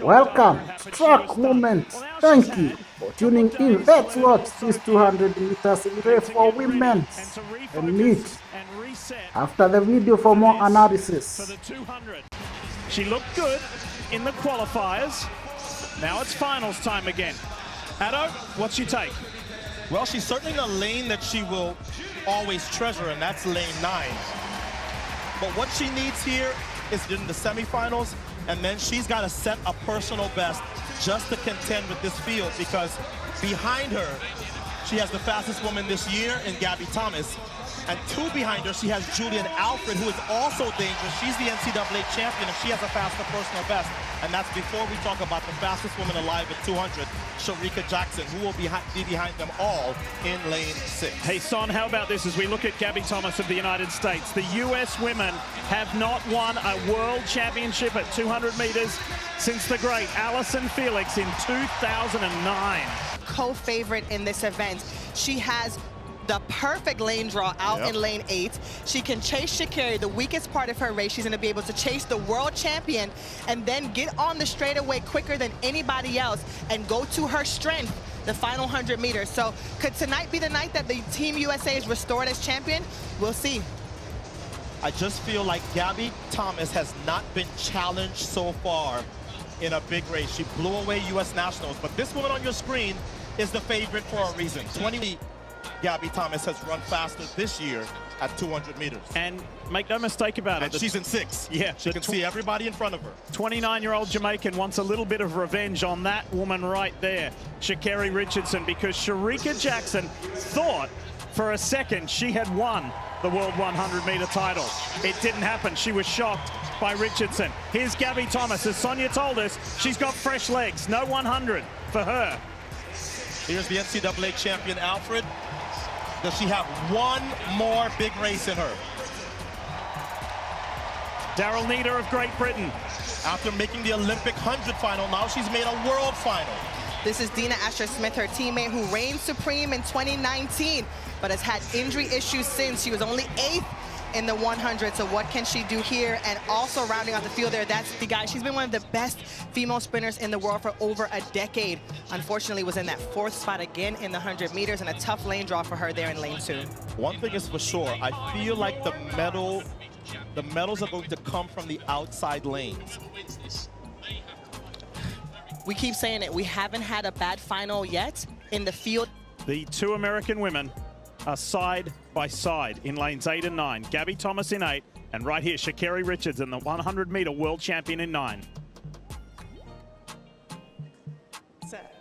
Welcome, Track Moment. Thank you for tuning in. Let's watch this 200 meters race for women and meet after the video for more analysis. She looked good in the qualifiers. Now it's finals time again. Addo, what's your take? Well, she's certainly in a lane that she will always treasure, and that's lane 9. But what she needs here is in the semifinals, and then she's got to set a personal best just to contend with this field, because behind her, she has the fastest woman this year in Gabby Thomas, and 2 behind her, she has Julian Alfred, who is also dangerous. She's the NCAA champion, and she has a faster personal best. And that's before we talk about the fastest woman alive at 200, Shericka Jackson, who will be behind them all in lane 6. Hey, Son, how about this as we look at Gabby Thomas of the United States? The U.S. women have not won a world championship at 200 meters since the great Allyson Felix in 2009. Co-favorite in this event. She has the perfect lane draw out in lane 8. She can chase Sha'Carri, the weakest part of her race. She's going to be able to chase the world champion and then get on the straightaway quicker than anybody else and go to her strength, the final 100 meters. So could tonight be the night that the Team USA is restored as champion? We'll see. I just feel like Gabby Thomas has not been challenged so far in a big race. She blew away U.S. nationals, but this woman on your screen is the favorite for a reason. 20. Gabby Thomas has run faster this year at 200 meters. And make no mistake about it. She's in 6. Yeah. She can see everybody in front of her. 29-year-old Jamaican wants a little bit of revenge on that woman right there, Sha'Carri Richardson, because Shericka Jackson thought for a second she had won the World 100-meter title. It didn't happen. She was shocked by Richardson. Here's Gabby Thomas. As Sonia told us, she's got fresh legs. No 100 for her. Here's the NCAA champion, Alfred. Does she have one more big race in her? Daryl Nieder of Great Britain. After making the Olympic 100 final, now she's made a world final. This is Dina Asher-Smith, her teammate, who reigned supreme in 2019, but has had injury issues since. She was only 8th in the 100, so what can she do here? And also rounding out the field there, that's the guy. She's been one of the best female sprinters in the world for over a decade. Unfortunately, was in that 4th spot again in the 100 meters, and a tough lane draw for her there in lane 2. One thing is for sure, I feel like the medals are going to come from the outside lanes. We keep saying it, we haven't had a bad final yet in the field. The 2 American women are side by side in lanes 8 and 9. Gabby Thomas in 8, and right here, Sha'Carri Richardson, the 100-meter world champion in 9. Set.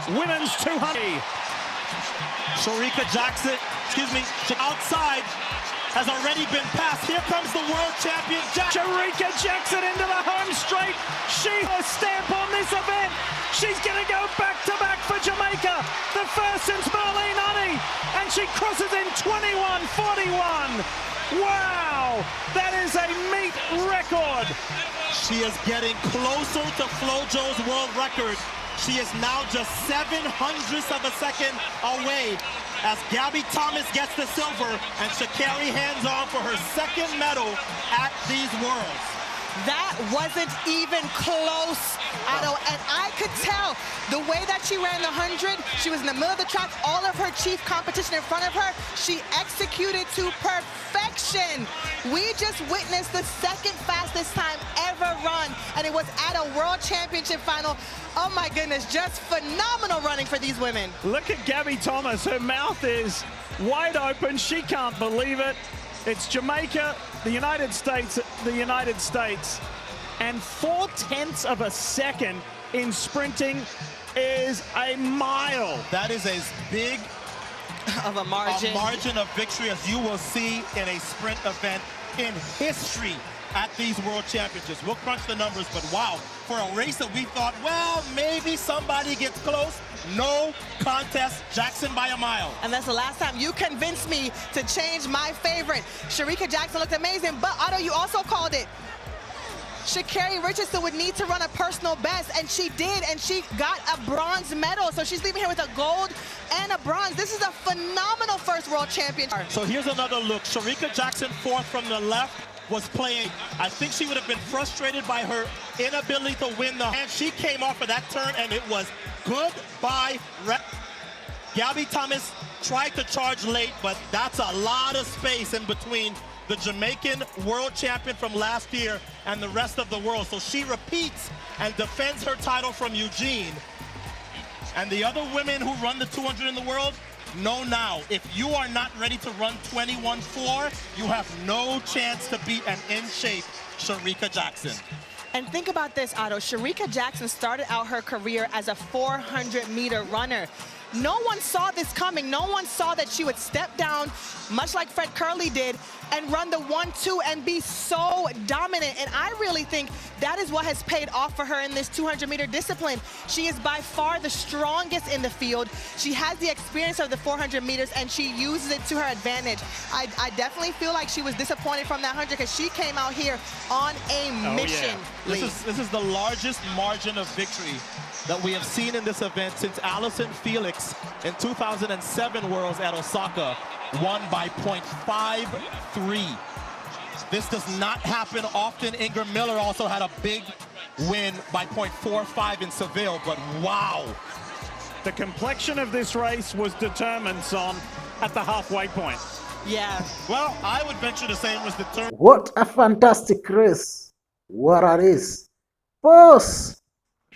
Women's 200. Shericka Jackson, outside, has already been passed. Here comes the world champion, Shericka Jackson into the home straight. She has stamp on this event. She's going to go back-to-back for Jamaica, the first since Marlene Honey, and she crosses in 21:41. Wow, that is a meet record. She is getting closer to Flojo's world record. She is now just 0.07 of a second away as Gabby Thomas gets the silver and Sha'Carri hands on for her 2nd medal at these Worlds. That wasn't even close, Addo, and I could tell the way that she ran the 100, she was in the middle of the track, all of her chief competition in front of her, she executed to perfection. We just witnessed the 2nd fastest time ever run, and it was at a world championship final. Oh my goodness, just phenomenal running for these women. Look at Gabby Thomas, her mouth is wide open, she can't believe it. It's Jamaica, the United States, and 0.4 of a second in sprinting is a mile. That is as big of a margin of victory as you will see in a sprint event in history at these World Championships. We'll crunch the numbers, but wow, for a race that we thought, well, maybe somebody gets close, no contest, Jackson by a mile. And that's the last time you convinced me to change my favorite. Shericka Jackson looked amazing, but Otto, you also called it. Sha'Carri Richardson would need to run a personal best, and she did, and she got a bronze medal. So she's leaving here with a gold and a bronze. This is a phenomenal first world championship. So here's another look. Shericka Jackson 4th from the left, was playing. I think she would have been frustrated by her inability to win the hand. She came off of that turn and it was goodbye. Gabby Thomas tried to charge late, but that's a lot of space in between the Jamaican world champion from last year and the rest of the world. So she repeats and defends her title from Eugene. And the other women who run the 200 in the world, know now, if you are not ready to run 21.4, you have no chance to beat an in-shape Shericka Jackson. And think about this, Otto. Shericka Jackson started out her career as a 400-meter runner. No one saw this coming. No one saw that she would step down, much like Fred Curley did, and run the 1-2 and be so dominant. And I really think that is what has paid off for her in this 200-meter discipline. She is by far the strongest in the field. She has the experience of the 400 meters, and she uses it to her advantage. I definitely feel like she was disappointed from that 100 because she came out here on a mission. Yeah. This is the largest margin of victory that we have seen in this event since Allison Felix in 2007 Worlds at Osaka won by 0.53. This does not happen often. Ingram Miller also had a big win by 0.45 in Seville, but wow. The complexion of this race was determined, Son, at the halfway point. Yeah. Well, I would venture to say it was determined. What a fantastic race. What a race. Pause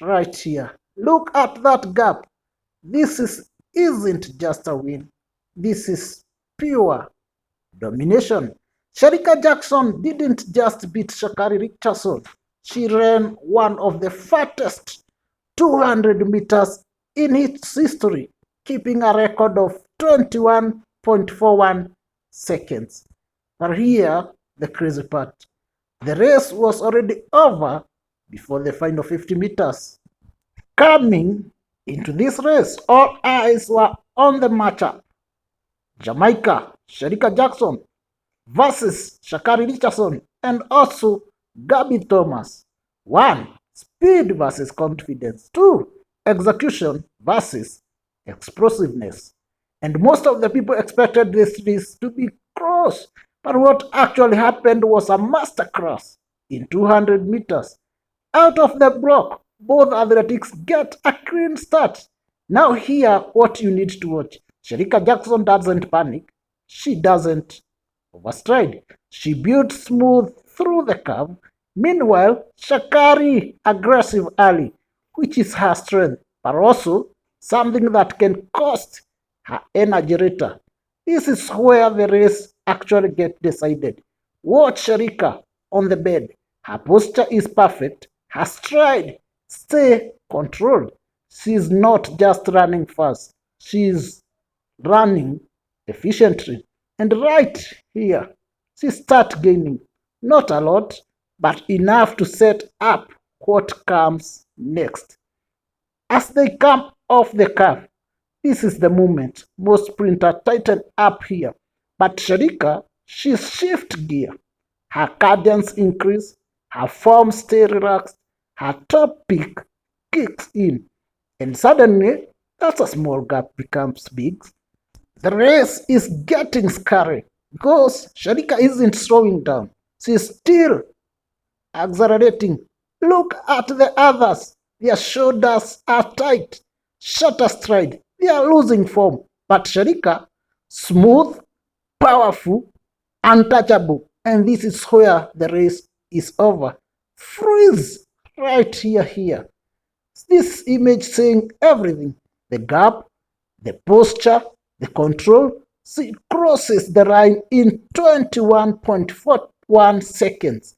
right here. Look at that gap. This isn't just a win. This is pure domination. Shericka Jackson didn't just beat Sha'Carri Richardson. She ran one of the fastest 200 meters in its history, keeping a record of 21.41 seconds. But here, the crazy part. The race was already over before the final 50 meters. Coming into this race, all eyes were on the matchup. Jamaica, Shericka Jackson versus Sha'Carri Richardson, and also Gabby Thomas. 1. Speed versus confidence. 2. Execution versus explosiveness. And most of the people expected this race to be close. But what actually happened was a masterclass in 200 meters. Out of the block, both athletics get a clean start. Now here, what you need to watch. Shericka Jackson doesn't panic. She doesn't overstride. She builds smooth through the curve. Meanwhile, Sha'Carri aggressive early, which is her strength, but also something that can cost her energy later. This is where the race actually gets decided. Watch Shericka on the bed. Her posture is perfect. Her stride stay controlled. She's not just running fast. She's running efficiently. And right here, she starts gaining. Not a lot, but enough to set up what comes next. As they come off the curve, this is the moment most sprinters tighten up here. But Shericka, she shifts gear. Her cadence increase, her form stay relaxed, her top peak kicks in, and suddenly that's a small gap becomes big. The race is getting scary because Shericka isn't slowing down. She's still accelerating. Look at the others. Their shoulders are tight. Shutter stride. They are losing form. But Shericka, smooth, powerful, untouchable. And this is where the race is over. Freeze right here. This image saying everything. The gap, the posture, the control. She crosses the line in 21.41 seconds.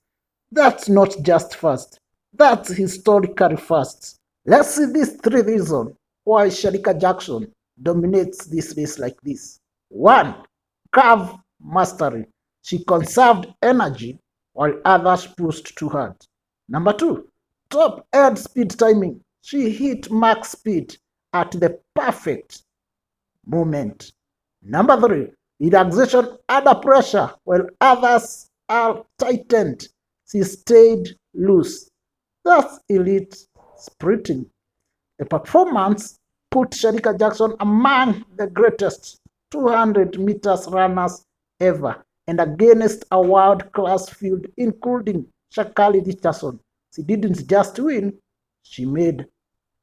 That's not just fast. That's historically fast. Let's see these 3 reasons why Shericka Jackson dominates this race like this. 1. Curve mastery. She conserved energy while others pushed too hard. Number 2. Top end speed timing. She hit max speed at the perfect moment. Number 3. Relaxation under pressure while others are tightened. She stayed loose. That's elite sprinting. The performance put Shericka Jackson among the greatest 200 meters runners ever. and against a world-class field including Sha'Carri Richardson. She didn't just win, she made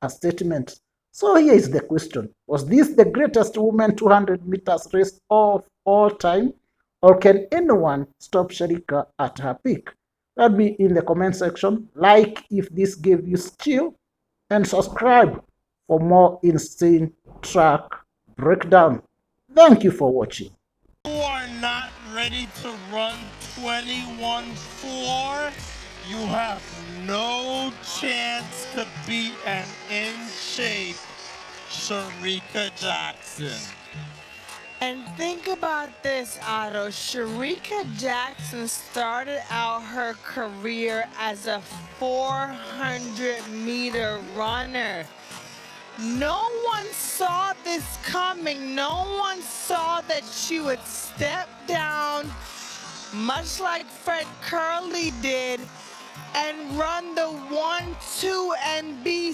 a statement. So here is the question. Was this the greatest women 200 meters race of all time? Or can anyone stop Shericka at her peak? Let me in the comment section. Like if this gave you chill, and subscribe for more insane track breakdown. Thank you for watching. You are not ready to run 21.4. You have no chance to beat an in-shape Shericka Jackson. And think about this, Otto. Shericka Jackson started out her career as a 400-meter runner. No one saw this coming. No one saw that she would step down, much like Fred Curley did, and run the 1-2 and be